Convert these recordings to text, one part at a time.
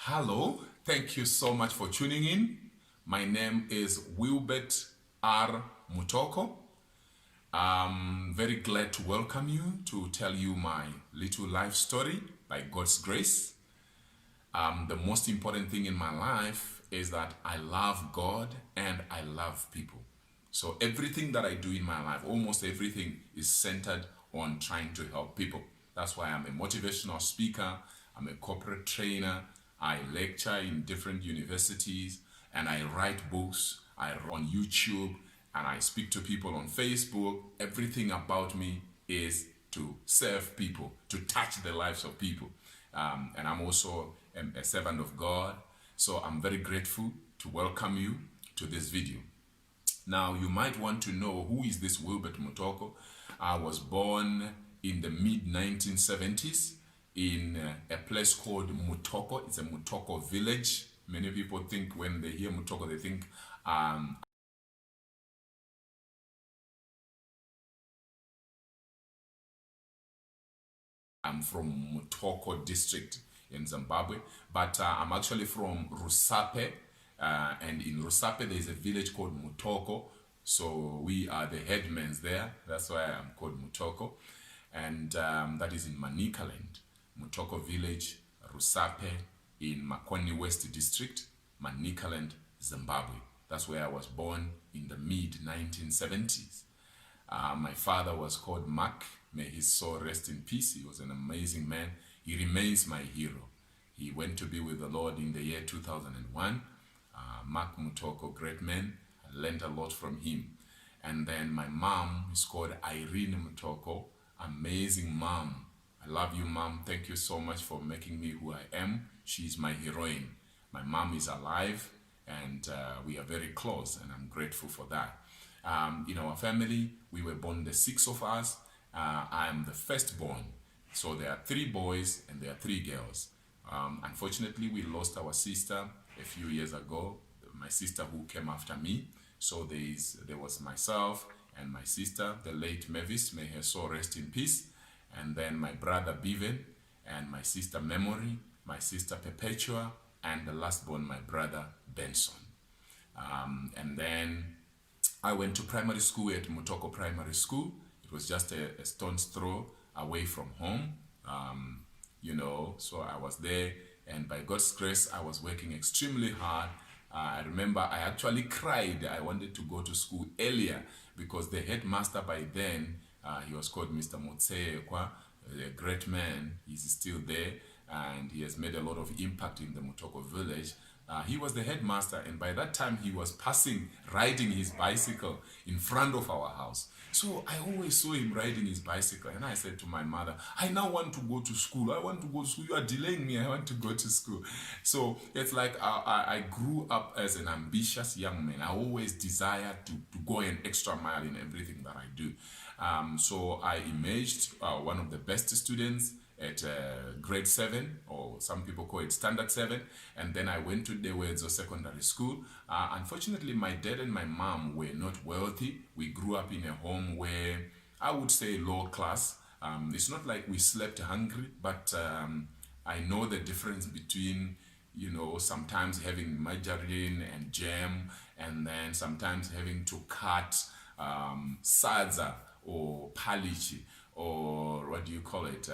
Hello, thank you so much for tuning in. My name is Wilbert Mutoko. I'm very glad to welcome you to tell you my little life story by God's grace. The most important thing in my life is that I love God and I love people. So everything that I do in my life, almost everything, is centered on trying to help people. That's why I'm a motivational speaker, I'm a corporate trainer, I lecture in different universities, and I write books, I run on YouTube, and I speak to people on Facebook. Everything about me is to serve people, to touch the lives of people. And I'm also a servant of God. So I'm very grateful to welcome you to this video. Now, you might want to know, who is this Wilbert Mutoko? I was born in the mid-1970s in a place called Mutoko. It's a Mutoko village. Many people think when they hear Mutoko, they think I'm from Mutoko district in Zimbabwe, but I'm actually from Rusape, and in Rusape there is a village called Mutoko, so we are the headmen there. That's why I'm called Mutoko, and that is in Manicaland, Mutoko village, Rusape in Makoni West district, Manicaland, Zimbabwe. That's where I was born in the mid-1970s. My father was called Mark. May his soul rest in peace. He was an amazing man. He remains my hero. He went to be with the Lord in the year 2001. Mark Mutoko, great man. I learned a lot from him. And then my mom is called Irene Mutoko. Amazing mom. I love you, mom. Thank you so much for making me who I am. She's my heroine. My mom is alive, and we are very close, and I'm grateful for that. In our family, we were born, the six of us. I am the firstborn. So there are three boys and there are three girls. Unfortunately, we lost our sister a few years ago, my sister who came after me. So there was myself and my sister, the late Mavis, may her soul rest in peace. And then my brother Bevan and my sister Memory, my sister Perpetua, and the last born, my brother Benson. And then I went to primary school at Mutoko Primary School. It was just a stone's throw away from home, so I was there, and by God's grace, I was working extremely hard. I remember I actually cried. I wanted to go to school earlier because the headmaster by then, he was called Mr. Motsekwa, a great man. He's still there, and he has made a lot of impact in the Mutoko village. He was the headmaster, and by that time he was riding his bicycle in front of our house. So I always saw him riding his bicycle, and I said to my mother, I now want to go to school. I want to go to school. You are delaying me. I want to go to school. So it's like I grew up as an ambitious young man. I always desired to go an extra mile in everything that I do. So I emerged one of the best students at grade 7, or some people call it standard 7, and then I went to Dewedzo Secondary School. Unfortunately, my dad and my mom were not wealthy. We grew up in a home where I would say low class. It's not like we slept hungry, but I know the difference between, sometimes having margarine and jam, and then sometimes having to cut sadza or palichi, or what do you call it,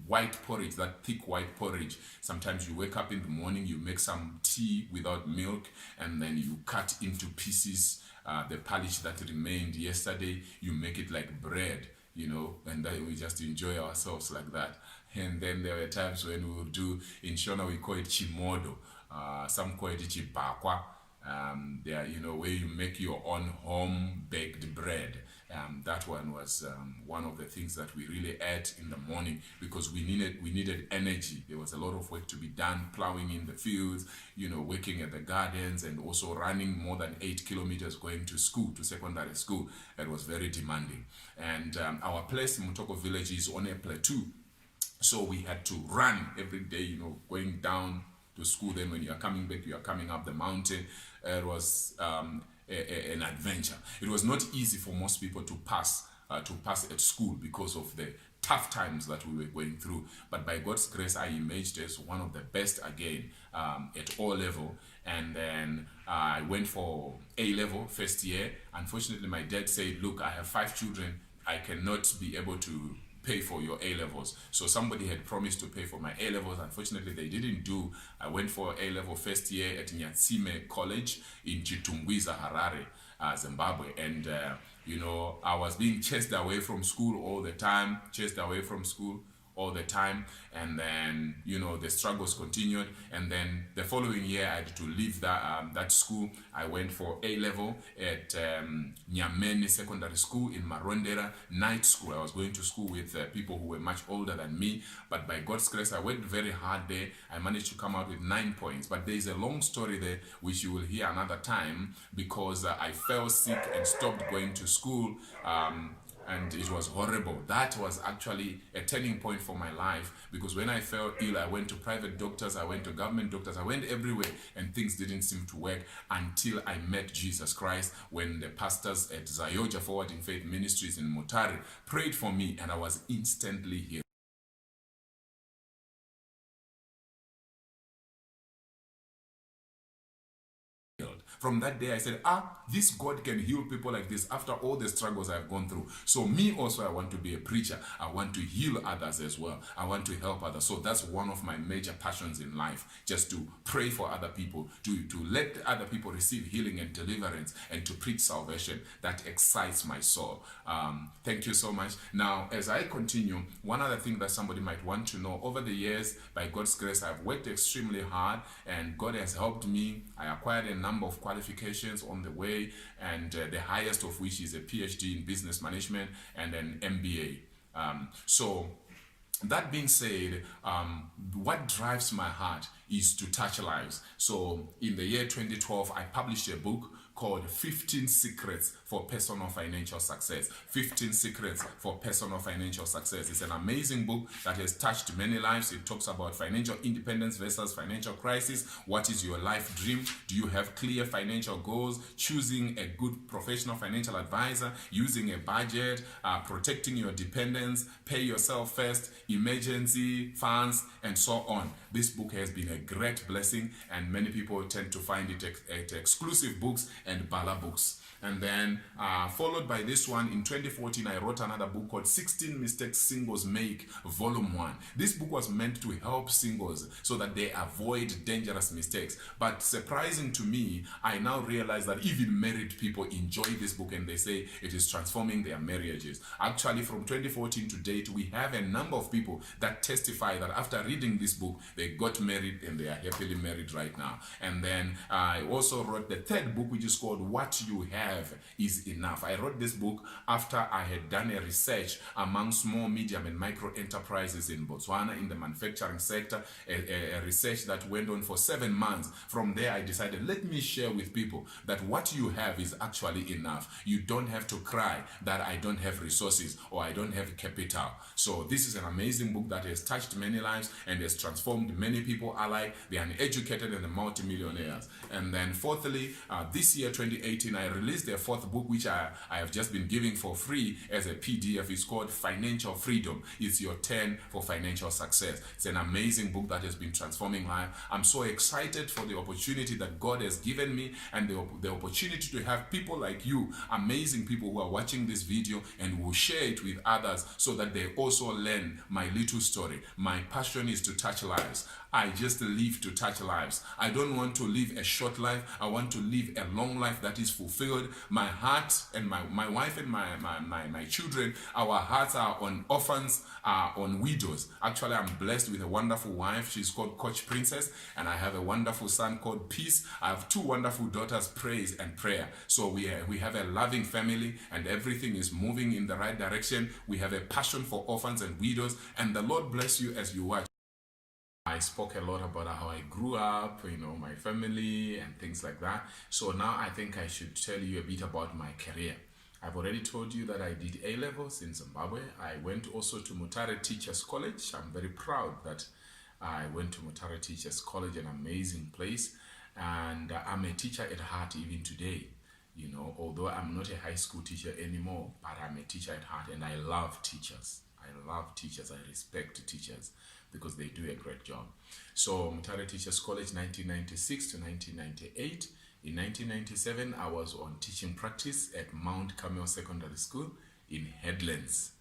white porridge, that thick white porridge. Sometimes you wake up in the morning, you make some tea without milk, and then you cut into pieces the palish that remained yesterday. You make it like bread, and then we just enjoy ourselves like that. And then there were times when we would do, in Shona we call it chimodo, some call it chibakwa. There, where you make your own home baked bread. That one was one of the things that we really ate in the morning because we needed energy. There was a lot of work to be done, plowing in the fields, working at the gardens, and also running more than 8 kilometers going to school, to secondary school. It was very demanding. And our place in Mutoko village is on a plateau. So we had to run every day, going down to school. Then when you are coming back, you are coming up the mountain. It was an adventure. It was not easy for most people to pass at school because of the tough times that we were going through. But by God's grace, I emerged as one of the best again at O level. And then I went for A level first year. Unfortunately, my dad said, look, I have 5 children. I cannot be able to pay for your A levels. So somebody had promised to pay for my A levels. Unfortunately, they didn't do. I went for A level first year at Nyatsime College in Chitungwiza, Harare, Zimbabwe. And you know, I was being chased away from school all the time, and then, you know, the struggles continued. And then the following year I had to leave that school. I went for A level at Nyameni Secondary School in Marondera, night school. I was going to school with people who were much older than me, but by God's grace I worked very hard there. I managed to come out with 9 points, but there is a long story there which you will hear another time, because I fell sick and stopped going to school. And it was horrible. That was actually a turning point for my life, because when I fell ill, I went to private doctors, I went to government doctors, I went everywhere, and things didn't seem to work until I met Jesus Christ, when the pastors at Zayoja Forwarding Faith Ministries in Mutare prayed for me, and I was instantly healed. From that day, I said, this God can heal people like this after all the struggles I've gone through. So me also, I want to be a preacher. I want to heal others as well. I want to help others. So that's one of my major passions in life, just to pray for other people, to let other people receive healing and deliverance, and to preach salvation. That excites my soul. Thank you so much. Now, as I continue, one other thing that somebody might want to know, over the years, by God's grace, I've worked extremely hard, and God has helped me. I acquired a number of qualifications on the way, and the highest of which is a PhD in business management and an MBA. So that being said, what drives my heart is to touch lives. So in the year 2012, I published a book called 15 Secrets for Personal Financial Success. 15 Secrets for Personal Financial Success. It's an amazing book that has touched many lives. It talks about financial independence versus financial crisis. What is your life dream? Do you have clear financial goals? Choosing a good professional financial advisor, using a budget, protecting your dependents, pay yourself first, emergency funds, and so on. This book has been a great blessing, and many people tend to find it at exclusive books and Bala books. And then followed by this one, in 2014, I wrote another book called 16 Mistakes Singles Make, Volume 1. This book was meant to help singles so that they avoid dangerous mistakes. But surprising to me, I now realize that even married people enjoy this book, and they say it is transforming their marriages. Actually, from 2014 to date, we have a number of people that testify that after reading this book, they got married and they are happily married right now. And then I also wrote the third book, which is called What You Have Is Enough. I wrote this book after I had done a research among small, medium, and micro enterprises in Botswana in the manufacturing sector, a research that went on for 7 months. From there, I decided, let me share with people that what you have is actually enough. You don't have to cry that I don't have resources or I don't have capital. So this is an amazing book that has touched many lives and has transformed many people alike, the uneducated and the multimillionaires. And then fourthly, this year, 2018, I released a fourth book, which I have just been giving for free as a PDF. It's called Financial Freedom. It's your turn for financial success. It's an amazing book that has been transforming life. I'm so excited for the opportunity that God has given me, and the opportunity to have people like you, amazing people who are watching this video and will share it with others so that they also learn my little story. My passion is to touch lives. I just live to touch lives. I don't want to live a short life. I want to live a long life that is fulfilled. My heart and my wife and my children, our hearts are on orphans, are on widows. Actually, I'm blessed with a wonderful wife. She's called Coach Princess, and I have a wonderful son called Peace. I have 2 wonderful daughters, Praise and Prayer. So we have a loving family, and everything is moving in the right direction. We have a passion for orphans and widows, and the Lord bless you as you watch. I spoke a lot about how I grew up, my family and things like that. So now I think I should tell you a bit about my career. I've already told you that I did A levels in Zimbabwe. I went also to Mutare Teachers College. I'm very proud that I went to Mutare Teachers College, an amazing place. And I'm a teacher at heart even today. Although I'm not a high school teacher anymore, but I'm a teacher at heart, and I love teachers. I love teachers. I respect teachers because they do a great job. So Mutare Teachers College, 1996 to 1998. In 1997, I was on teaching practice at Mount Carmel Secondary School in Headlands.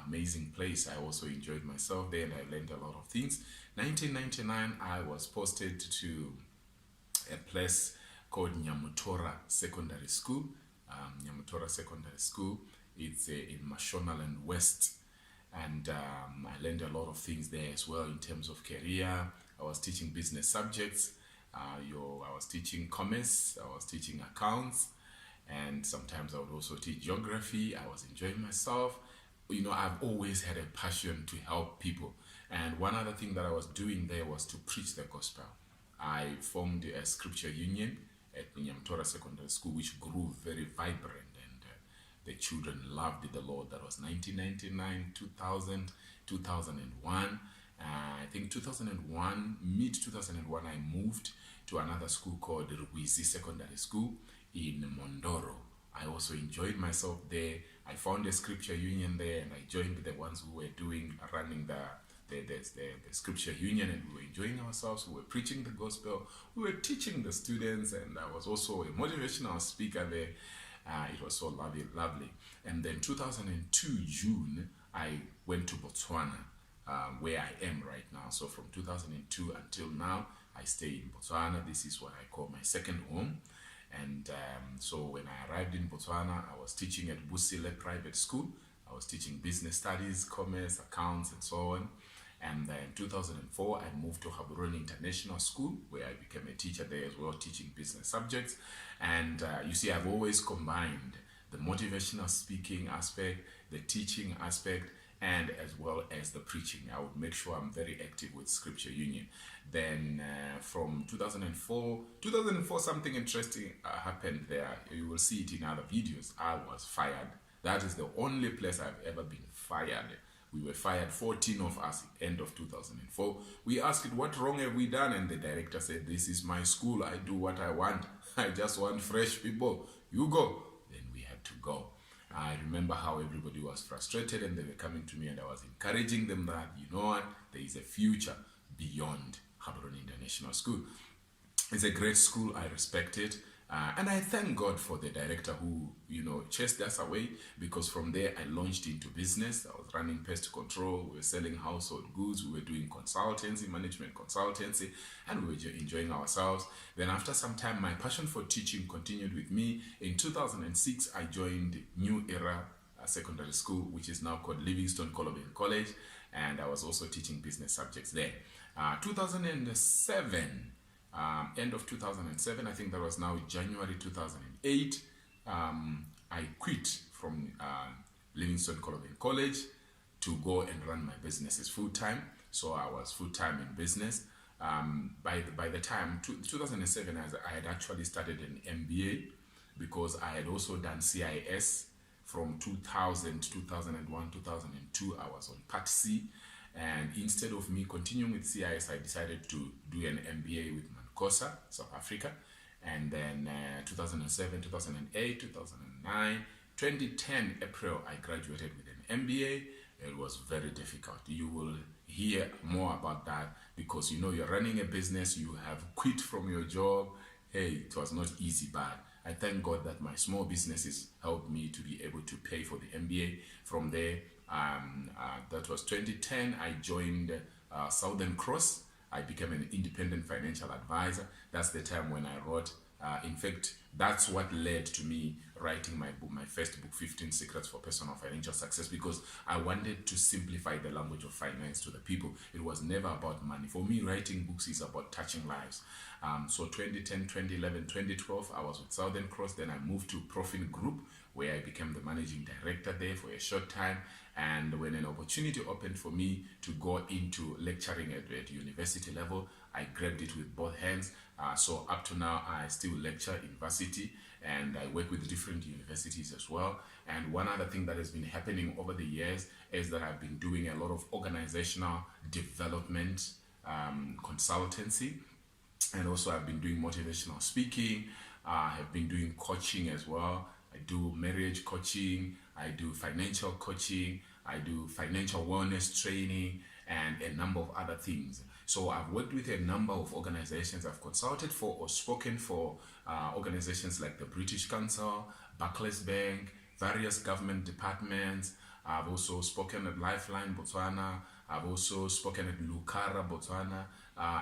Amazing place. I also enjoyed myself there and I learned a lot of things. 1999, I was posted to a place called Nyamutora Secondary School. Nyamutora Secondary School, it's in Mashonaland West. And I learned a lot of things there as well in terms of career. I was teaching business subjects. I was teaching commerce. I was teaching accounts. And sometimes I would also teach geography. I was enjoying myself. You know, I've always had a passion to help people. And one other thing that I was doing there was to preach the gospel. I formed a scripture union at Nyamutora Secondary School, which grew very vibrant, and the children loved the Lord. That was 1999, 2000, 2001. I think 2001, mid-2001, I moved to another school called Rwisi Secondary School in Mondoro. I also enjoyed myself there. I found a scripture union there, and I joined the ones who were running the scripture union, and we were enjoying ourselves. We were preaching the gospel. We were teaching the students, and I was also a motivational speaker there. It was so lovely. And then 2002 June, I went to Botswana, where I am right now. So from 2002 until now, I stay in Botswana. This is what I call my second home. And so when I arrived in Botswana, I was teaching at Busile Private School. I was teaching business studies, commerce, accounts, and so on. And then in 2004, I moved to Gaborone International School, where I became a teacher there as well, teaching business subjects. And you see, I've always combined the motivational speaking aspect, the teaching aspect, and as well as the preaching. I would make sure I'm very active with Scripture Union. Then from 2004, something interesting happened there. You will see it in other videos. I was fired. That is the only place I've ever been fired. We were fired, 14 of us, end of 2004. We asked, what wrong have we done? And the director said, this is my school. I do what I want. I just want fresh people. You go. Then we had to go. I remember how everybody was frustrated, and they were coming to me, and I was encouraging them that, you know what, there is a future beyond Gaborone International School. It's a great school. I respect it. And I thank God for the director who, you know, chased us away, because from there I launched into business. I was running pest control. We were selling household goods. We were doing consultancy, management consultancy, and we were enjoying ourselves. Then after some time, my passion for teaching continued with me. In 2006, I joined New Era Secondary School, which is now called Livingstone College, and I was also teaching business subjects there. 2007, end of 2007, I think that was now January 2008, I quit from Livingstone College to go and run my businesses full-time. So I was full-time in business. By the time, 2007, I had actually started an MBA, because I had also done CIS from 2000, 2001, 2002. I was on Part C. And instead of me continuing with CIS, I decided to do an MBA with Mankosa, South Africa. And then 2007, 2008, 2009, 2010 April, I graduated with an MBA. It was very difficult. You will hear more about that, because you know you're running a business, you have quit from your job. Hey, it was not easy, but I thank God that my small businesses helped me to be able to pay for the MBA. From there, that was 2010, I joined Southern Cross. I became an independent financial advisor. That's the time when I wrote, in fact, that's what led to me writing my book, my first book, 15 Secrets for Personal Financial Success, because I wanted to simplify the language of finance to the people. It was never about money. For me, writing books is about touching lives. So 2010, 2011, 2012, I was with Southern Cross. Then I moved to Profin Group, where I became the managing director there for a short time. And when an opportunity opened for me to go into lecturing at university level, I grabbed it with both hands. So up to now, I still lecture in varsity, and I work with different universities as well. And one other thing that has been happening over the years is that I've been doing a lot of organizational development consultancy, and also I've been doing motivational speaking. I have been doing coaching as well. I do marriage coaching, I do financial coaching, I do financial wellness training, and a number of other things. So I've worked with a number of organizations. I've consulted for or spoken for organizations like the British Council, Barclays Bank, various government departments. I've also spoken at Lifeline Botswana. I've also spoken at Lucara Botswana.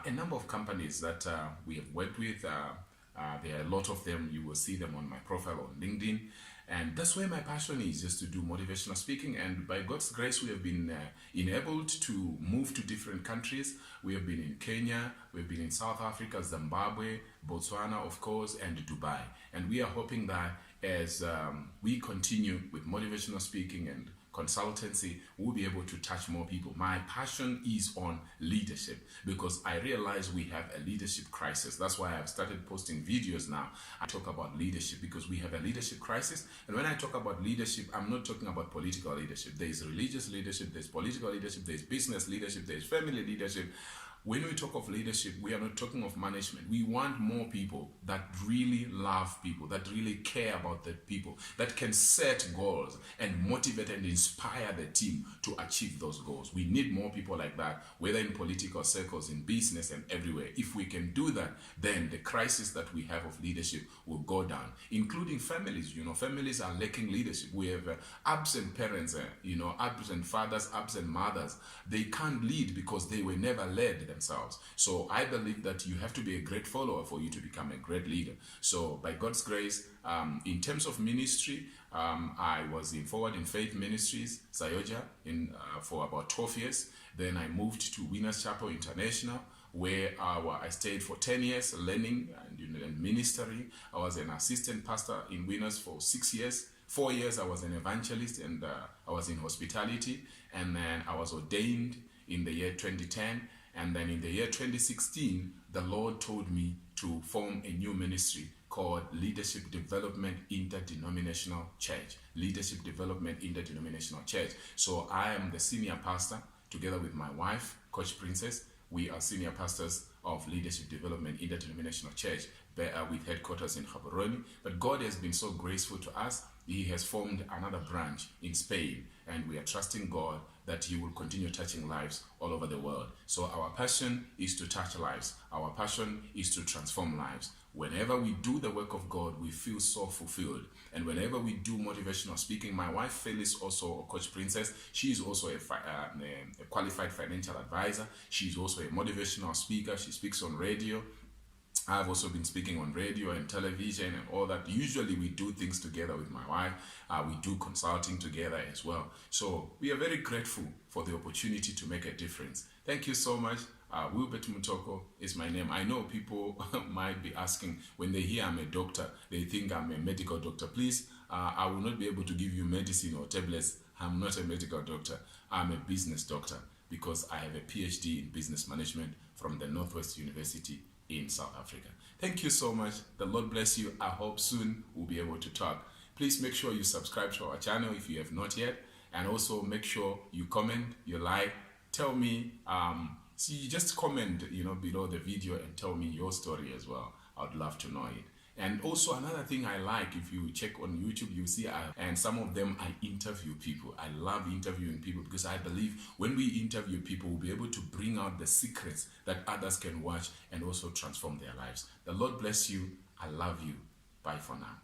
A number of companies that we have worked with. There are a lot of them. You will see them on my profile on LinkedIn. And that's where my passion is, just to do motivational speaking. And by God's grace, we have been enabled to move to different countries. We have been in Kenya, we've been in South Africa, Zimbabwe, Botswana, of course, and Dubai. And we are hoping that as we continue with motivational speaking and consultancy, we'll be able to touch more people. My passion is on leadership, because I realize we have a leadership crisis. That's why I've started posting videos now. I talk about leadership because we have a leadership crisis. And when I talk about leadership, I'm not talking about political leadership. There's religious leadership, there's political leadership, there's business leadership, there's family leadership. When we talk of leadership, we are not talking of management. We want more people that really love people, that really care about the people, that can set goals and motivate and inspire the team to achieve those goals. We need more people like that, whether in political circles, in business, and everywhere. If we can do that, then the crisis that we have of leadership will go down, including families. You know, families are lacking leadership. We have absent parents, absent fathers, absent mothers. They can't lead because they were never led themselves. So I believe that you have to be a great follower for you to become a great leader. So by God's grace, in terms of ministry, I was in Forward in Faith Ministries, Sayoja, for about 12 years. Then I moved to Winners Chapel International, where I stayed for 10 years learning and ministering. I was an assistant pastor in Winners for 6 years. 4 years I was an evangelist, and I was in hospitality. And then I was ordained in the year 2010. And then in the year 2016, the Lord told me to form a new ministry called Leadership Development Interdenominational Church. Leadership Development Interdenominational Church. So I am the senior pastor, together with my wife, Coach Princess. We are senior pastors of Leadership Development Interdenominational Church, with headquarters in Gaborone. But God has been so graceful to us. He has formed another branch in Spain, and we are trusting God that He will continue touching lives all over the world. So our passion is to touch lives. Our passion is to transform lives. Whenever we do the work of God, we feel so fulfilled. And whenever we do motivational speaking, my wife Phyllis, also Coach Princess, she is also a qualified financial advisor. She's also a motivational speaker. She speaks on radio. I've also been speaking on radio and television and all that. Usually we do things together with my wife. We do consulting together as well. So we are very grateful for the opportunity to make a difference. Thank you so much. Wilbert Mutoko is my name. I know people might be asking, when they hear I'm a doctor, they think I'm a medical doctor. Please, I will not be able to give you medicine or tablets. I'm not a medical doctor. I'm a business doctor, because I have a PhD in business management from the Northwest University in South Africa. Thank you so much. The Lord bless you. I hope soon we'll be able to talk. Please make sure you subscribe to our channel if you have not yet, and also make sure you comment, you like, tell me, see, just comment, below the video and tell me your story as well. I'd love to know it. And also another thing I like, if you check on YouTube, you see, and some of them I interview people. I love interviewing people, because I believe when we interview people, we'll be able to bring out the secrets that others can watch and also transform their lives. The Lord bless you. I love you. Bye for now.